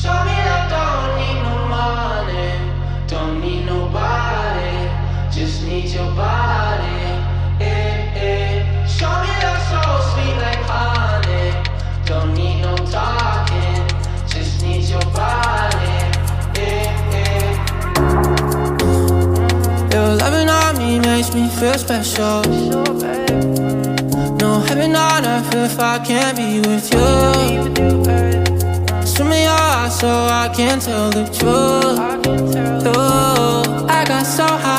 Show me that don't need no money, don't need nobody, just need your body. Show me that soul sweet like honey, don't need no talking, just need your body. Your loving on me makes me feel special. No heaven on earth if I can't be with you. Swim in your eyes so I can tell the truth. Ooh, I got so high